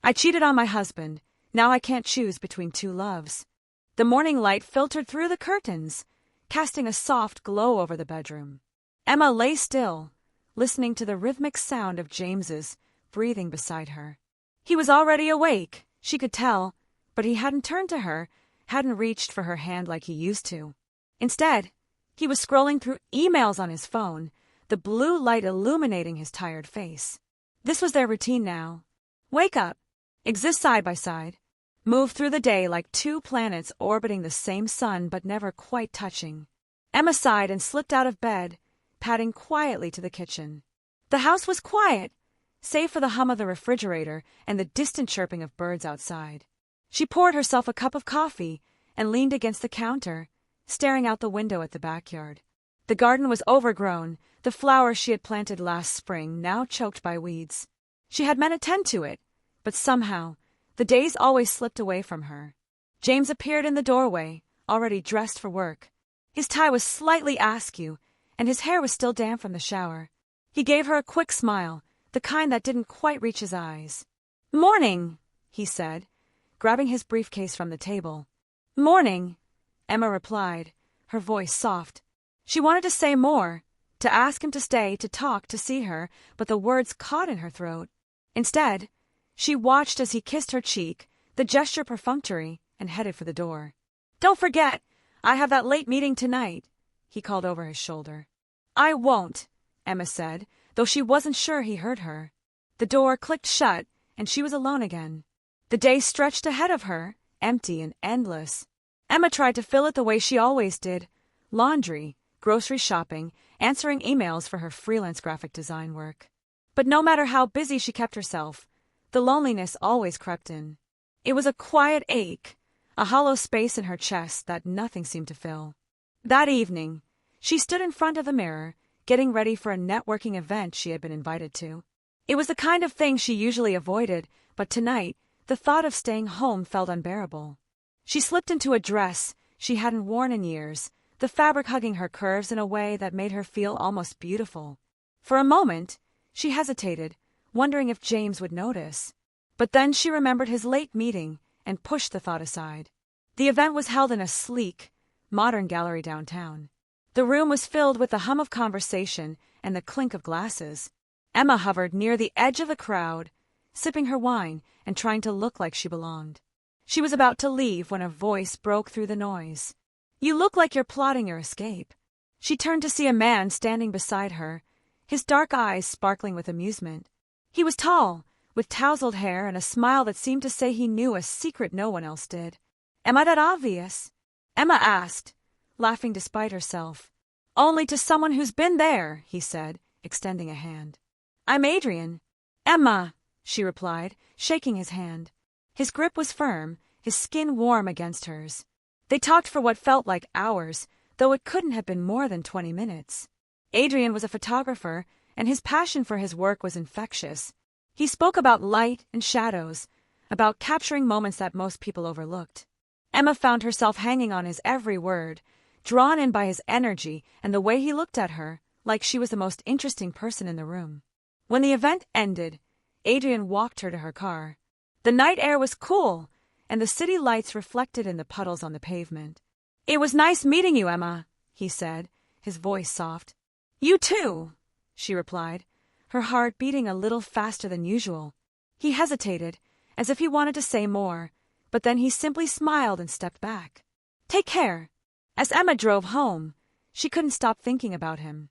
I cheated on my husband. Now I can't choose between two loves. The morning light filtered through the curtains, casting a soft glow over the bedroom. Emma lay still, listening to the rhythmic sound of James's breathing beside her. He was already awake, she could tell, but he hadn't turned to her, hadn't reached for her hand like he used to. Instead, he was scrolling through emails on his phone, the blue light illuminating his tired face. This was their routine now. Wake up, exist side by side, move through the day like two planets orbiting the same sun but never quite touching. Emma sighed and slipped out of bed, padding quietly to the kitchen. The house was quiet, save for the hum of the refrigerator and the distant chirping of birds outside. She poured herself a cup of coffee and leaned against the counter, staring out the window at the backyard. The garden was overgrown, the flowers she had planted last spring now choked by weeds. She had meant to tend to it, but somehow, the days always slipped away from her. James appeared in the doorway, already dressed for work. His tie was slightly askew, and his hair was still damp from the shower. He gave her a quick smile, the kind that didn't quite reach his eyes. "Morning," he said, grabbing his briefcase from the table. "Morning," Emma replied, her voice soft. She wanted to say more, to ask him to stay, to talk, to see her, but the words caught in her throat. Instead, she watched as he kissed her cheek, the gesture perfunctory, and headed for the door. "Don't forget, I have that late meeting tonight," he called over his shoulder. "I won't," Emma said, though she wasn't sure he heard her. The door clicked shut, and she was alone again. The day stretched ahead of her, empty and endless. Emma tried to fill it the way she always did: laundry, grocery shopping, answering emails for her freelance graphic design work. But no matter how busy she kept herself, the loneliness always crept in. It was a quiet ache, a hollow space in her chest that nothing seemed to fill. That evening, she stood in front of the mirror, getting ready for a networking event she had been invited to. It was the kind of thing she usually avoided, but tonight, the thought of staying home felt unbearable. She slipped into a dress she hadn't worn in years, the fabric hugging her curves in a way that made her feel almost beautiful. For a moment, she hesitated, wondering if James would notice. But then she remembered his late meeting and pushed the thought aside. The event was held in a sleek, modern gallery downtown. The room was filled with the hum of conversation and the clink of glasses. Emma hovered near the edge of the crowd, sipping her wine and trying to look like she belonged. She was about to leave when a voice broke through the noise. "You look like you're plotting your escape." She turned to see a man standing beside her, his dark eyes sparkling with amusement. He was tall, with tousled hair and a smile that seemed to say he knew a secret no one else did. "Am I that obvious?" Emma asked, laughing despite herself. "Only to someone who's been there," he said, extending a hand. "I'm Adrian." "Emma," she replied, shaking his hand. His grip was firm, his skin warm against hers. They talked for what felt like hours, though it couldn't have been more than 20 minutes. Adrian was a photographer, and his passion for his work was infectious. He spoke about light and shadows, about capturing moments that most people overlooked. Emma found herself hanging on his every word, drawn in by his energy and the way he looked at her, like she was the most interesting person in the room. When the event ended, Adrian walked her to her car. The night air was cool, and the city lights reflected in the puddles on the pavement. "It was nice meeting you, Emma," he said, his voice soft. "You too," she replied, her heart beating a little faster than usual. He hesitated, as if he wanted to say more, but then he simply smiled and stepped back. "Take care." As Emma drove home, she couldn't stop thinking about him.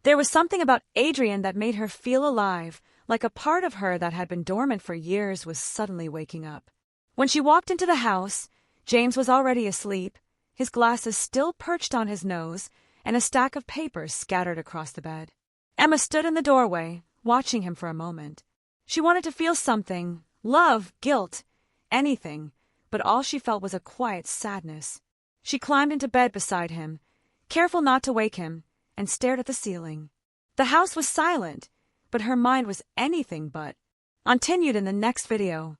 There was something about Adrian that made her feel alive, like a part of her that had been dormant for years was suddenly waking up. When she walked into the house, James was already asleep, his glasses still perched on his nose, and a stack of papers scattered across the bed. Emma stood in the doorway, watching him for a moment. She wanted to feel something, love, guilt, anything, but all she felt was a quiet sadness. She climbed into bed beside him, careful not to wake him, and stared at the ceiling. The house was silent, but her mind was anything but. Continued in the next video.